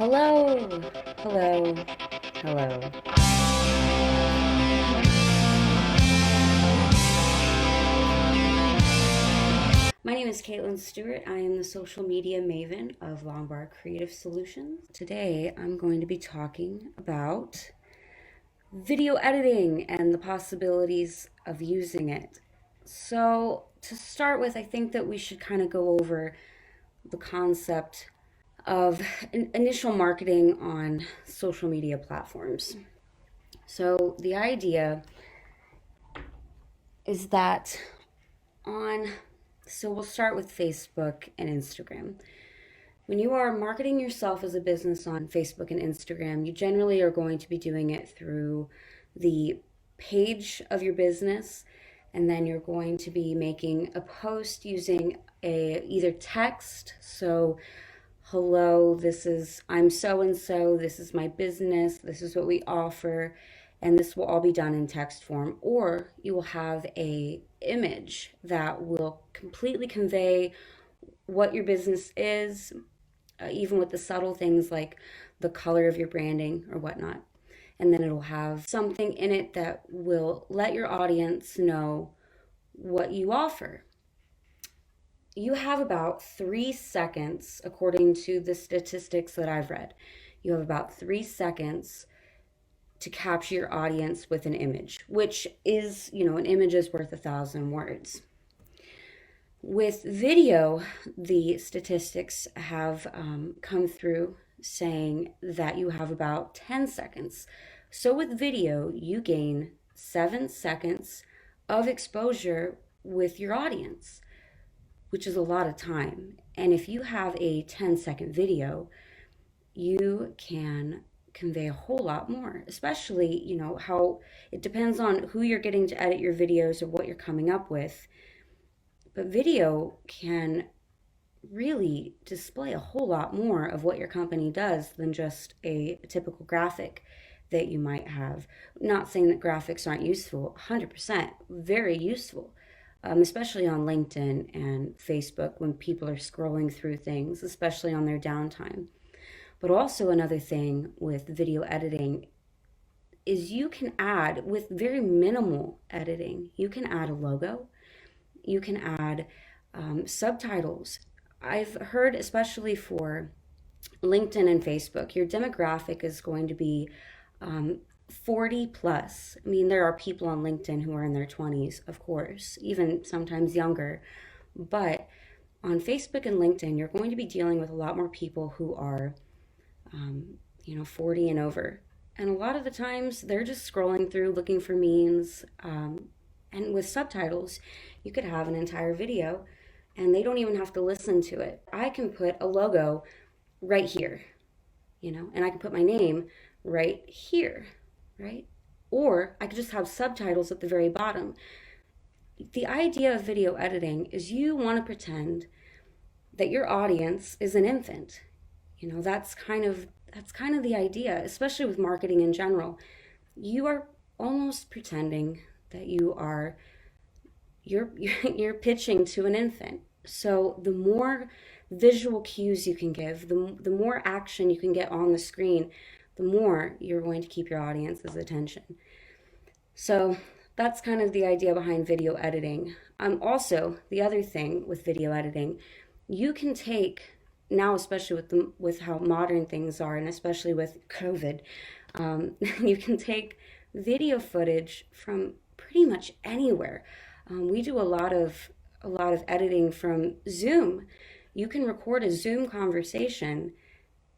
Hello, hello, hello. My name is Caitlin Stewart. I am the social media maven of Longbar Creative Solutions. Today I'm going to be talking about video editing and the possibilities of using it. So, to start with, I think that we should kind of go over the concept of initial marketing on social media platforms. So, the idea is that on so we'll start with Facebook and Instagram. When you are marketing yourself as a business on Facebook and Instagram, you generally are going to be doing it through the page of your business, and then you're going to be making a post using a either text, so hello, this is I'm so and so, this is my business, this is what we offer, and this will all be done in text form, or you will have a image that will completely convey what your business is, even with the subtle things like the color of your branding or whatnot. And then it'll have something in it that will let your audience know what you offer. You have about 3 seconds, according to the statistics that I've read. You have about 3 seconds to capture your audience with an image, which is, an image is worth 1,000 words. With video, the statistics have come through saying that you have about 10 seconds. So with video, you gain 7 seconds of exposure with your audience, which is a lot of time. And if you have a 10-second video, you can convey a whole lot more, especially, how it depends on who you're getting to edit your videos or what you're coming up with. But video can really display a whole lot more of what your company does than just a typical graphic that you might have. Not saying that graphics aren't useful, 100%, very useful, especially on LinkedIn and Facebook when people are scrolling through things, especially on their downtime. But also, another thing with video editing is you can add, with very minimal editing, you can add a logo, you can add subtitles. I've heard, especially for LinkedIn and Facebook, your demographic is going to be 40 plus. I mean, there are people on LinkedIn who are in their 20s, of course, even sometimes younger. But on Facebook and LinkedIn, you're going to be dealing with a lot more people who are, 40 and over. And a lot of the times, they're just scrolling through looking for memes. And with subtitles, you could have an entire video and they don't even have to listen to it. I can put a logo right here, and I can put my name right here, right? Or I could just have subtitles at the very bottom. The idea of video editing is you want to pretend that your audience is an infant. That's kind of the idea, especially with marketing in general. You are almost pretending that you're pitching to an infant. So the more visual cues you can give, the more action you can get on the screen, the more you're going to keep your audience's attention. So that's kind of the idea behind video editing. Also, the other thing with video editing, you can take now, especially with how modern things are, and especially with COVID, you can take video footage from pretty much anywhere. We do a lot of editing from Zoom. You can record a Zoom conversation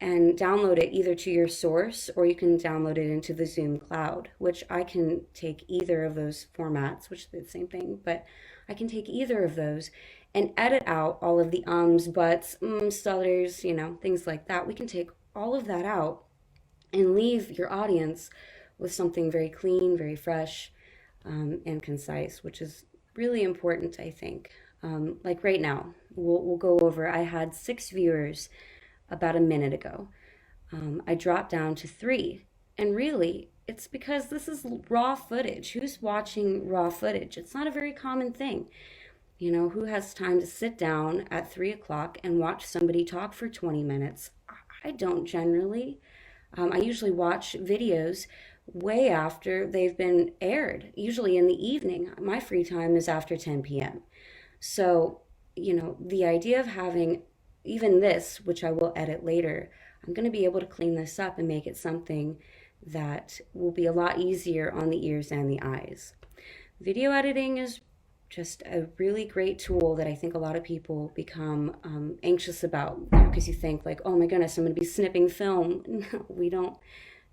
and download it either to your source, or you can download it into the Zoom cloud, which I can take either of those formats, which is the same thing, but I can take either of those and edit out all of the ums, buts, stutters, things like that. We can take all of that out and leave your audience with something very clean, very fresh, and concise, which is really important, I think. Like right now, we'll go over. I had 6 viewers about a minute ago. I dropped down to 3, and really, it's because this is raw footage. Who's watching raw footage? It's not a very common thing. Who has time to sit down at 3 o'clock and watch somebody talk for 20 minutes? I don't generally. I usually watch videos way after they've been aired, usually in the evening. My free time is after 10 p.m. So, the idea of having even this, which I will edit later, I'm going to be able to clean this up and make it something that will be a lot easier on the ears and the eyes. Video editing is just a really great tool that I think a lot of people become anxious about because you think like, oh my goodness, I'm going to be snipping film. No, we don't.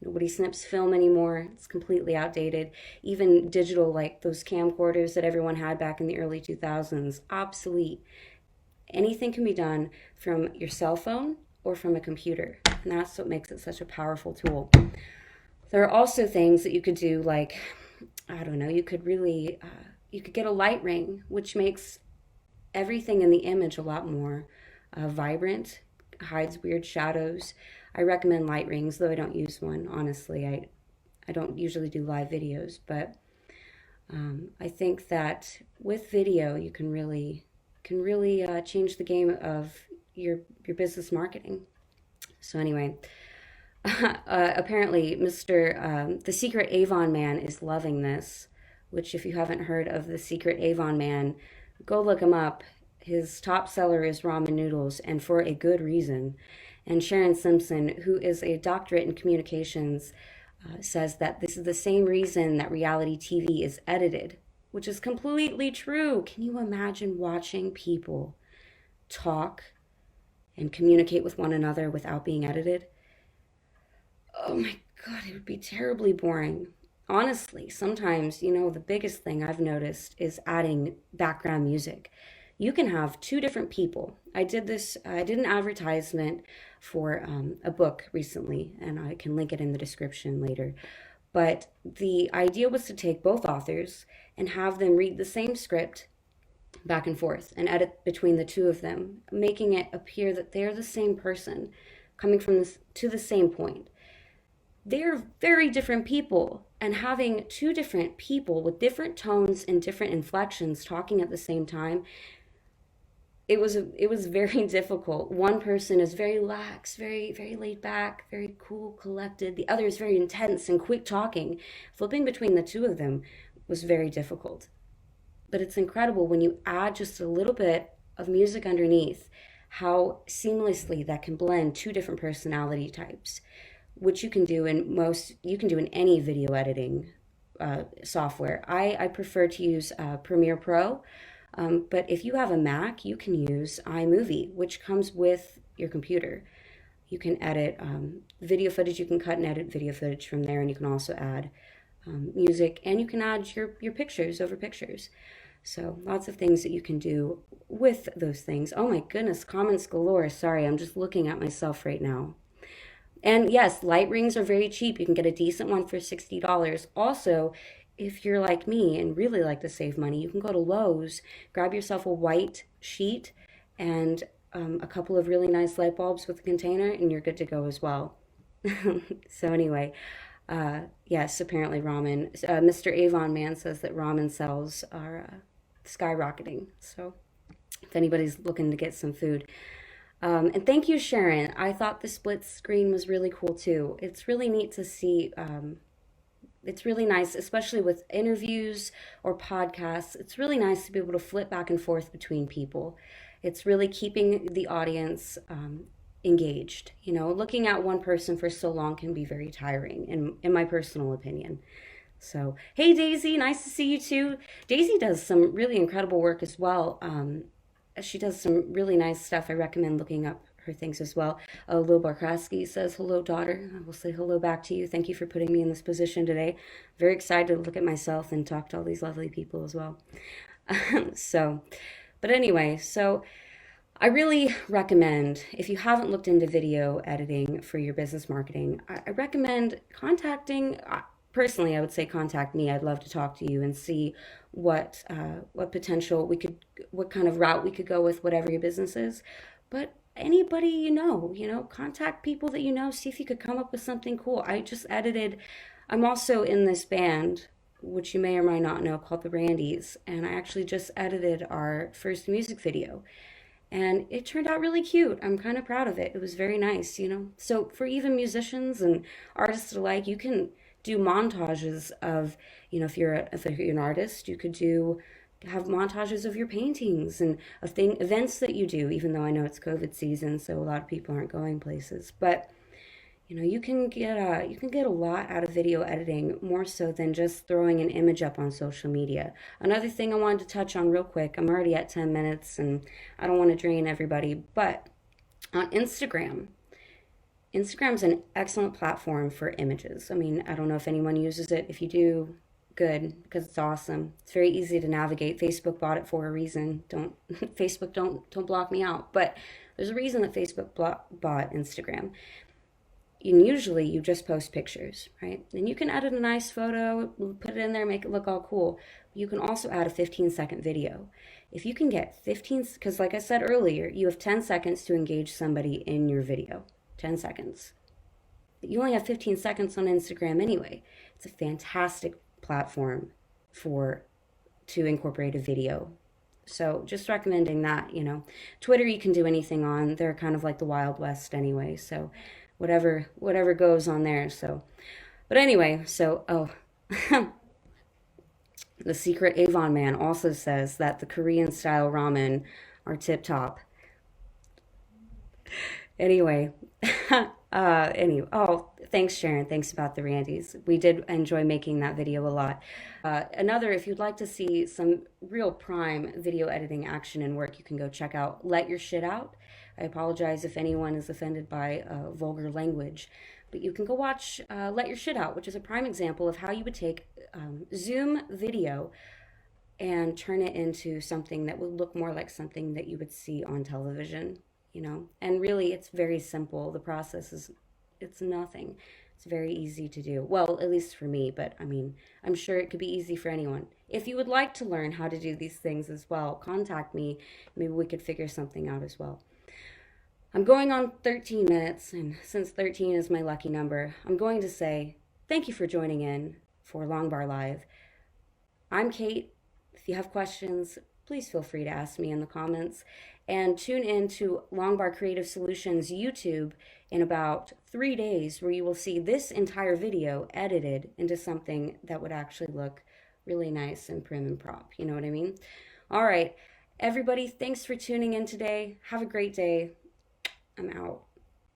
Nobody snips film anymore. It's completely outdated. Even digital, like those camcorders that everyone had back in the early 2000s, obsolete. Anything can be done from your cell phone or from a computer. And that's what makes it such a powerful tool. There are also things that you could do, like, I don't know, you could get a light ring, which makes everything in the image a lot more vibrant, hides weird shadows. I recommend light rings, though I don't use one, honestly. I don't usually do live videos, but I think that with video, you can really change the game of your business marketing. So anyway, apparently, the Secret Avon Man is loving this. Which, if you haven't heard of the Secret Avon Man, go look him up. His top seller is ramen noodles, and for a good reason. And Sharon Simpson, who is a doctorate in communications, says that this is the same reason that reality TV is edited, which is completely true. Can you imagine watching people talk and communicate with one another without being edited? Oh my God, it would be terribly boring. Honestly, sometimes, the biggest thing I've noticed is adding background music. You can have two different people. I did an advertisement for a book recently, and I can link it in the description later. But the idea was to take both authors and have them read the same script back and forth and edit between the two of them, making it appear that they're the same person coming from this to the same point. They're very different people, and having two different people with different tones and different inflections talking at the same time, it was very difficult. One person is very lax, very very laid back, very cool, collected. The other is very intense and quick talking. Flipping between the two of them was very difficult. But it's incredible when you add just a little bit of music underneath, how seamlessly that can blend two different personality types, which you can do in any video editing software. I prefer to use Premiere Pro, but if you have a Mac, you can use iMovie, which comes with your computer. You can edit video footage. You can cut and edit video footage from there, and you can also add music, and you can add your pictures over pictures. So lots of things that you can do with those things. Oh my goodness, comments galore. Sorry, I'm just looking at myself right now. And yes, light rings are very cheap. You can get a decent one for $60. Also, if you're like me and really like to save money, you can go to Lowe's, grab yourself a white sheet and a couple of really nice light bulbs with a container, and you're good to go as well. So anyway, yes, apparently Mr. Avon Man says that ramen sales are skyrocketing. So if anybody's looking to get some food. And thank you, Sharon. I thought the split screen was really cool too. It's really neat to see. It's really nice, especially with interviews or podcasts. It's really nice to be able to flip back and forth between people. It's really keeping the audience engaged. Looking at one person for so long can be very tiring, in my personal opinion. So, hey, Daisy, nice to see you too. Daisy does some really incredible work as well. She does some really nice stuff. I recommend looking up her things as well. Longbar says, hello, daughter. I will say hello back to you. Thank you for putting me in this position today. Very excited to look at myself and talk to all these lovely people as well. But anyway, so I really recommend, if you haven't looked into video editing for your business marketing, I recommend personally, I would say contact me. I'd love to talk to you and see what potential what kind of route we could go with whatever your business is. But anybody contact people that see if you could come up with something cool. I'm also in this band, which you may or may not know, called the Randys, and I actually just edited our first music video. And it turned out really cute. I'm kind of proud of it. It was very nice, you know. So for even musicians and artists alike, you can do montages of, you know, if you're an artist, you could do have montages of your paintings and of events that you do. Even though I know it's COVID season, so a lot of people aren't going places, but you know, you can get a lot out of video editing more so than just throwing an image up on social media. Another thing I wanted to touch on real quick. I'm already at 10 minutes and I don't want to drain everybody, but on Instagram, Instagram's an excellent platform for images. I mean, I don't know if anyone uses it. If you do, good, because it's awesome. It's very easy to navigate. Facebook bought it for a reason. Don't Facebook don't block me out, but there's a reason that bought Instagram. And usually you just post pictures, right? And you can edit a nice photo, put it in there, make it look all cool. You can also add a 15-second video. If you can get 15, because like I said earlier, you have 10 seconds to engage somebody in your video. 10 seconds. You only have 15 seconds on Instagram anyway. It's a fantastic platform for to incorporate a video. So just recommending that, you know. Twitter you can do anything on. They're kind of like the Wild West anyway. So whatever goes on there. So but anyway, so the secret Avon man also says that the Korean style ramen are tip top. Anyway, thanks, Sharon. Thanks about the Randys. We did enjoy making that video a lot. Another, if you'd like to see some real prime video editing action and work, you can go check out Let Your Shit Out. I apologize if anyone is offended by vulgar language, but you can go watch Let Your Shit Out, which is a prime example of how you would take Zoom video and turn it into something that would look more like something that you would see on television, you know. And really, it's very simple. The process is, it's nothing. It's very easy to do. Well, at least for me, but I mean, I'm sure it could be easy for anyone. If you would like to learn how to do these things as well, contact me. Maybe we could figure something out as well. I'm going on 13 minutes, and since 13 is my lucky number, I'm going to say thank you for joining in for Longbar Live. I'm Kate. If you have questions, please feel free to ask me in the comments. And tune in to Longbar Creative Solutions YouTube in about 3 days, where you will see this entire video edited into something that would actually look really nice and prim and prop. You know what I mean? All right, everybody, thanks for tuning in today. Have a great day. I'm out.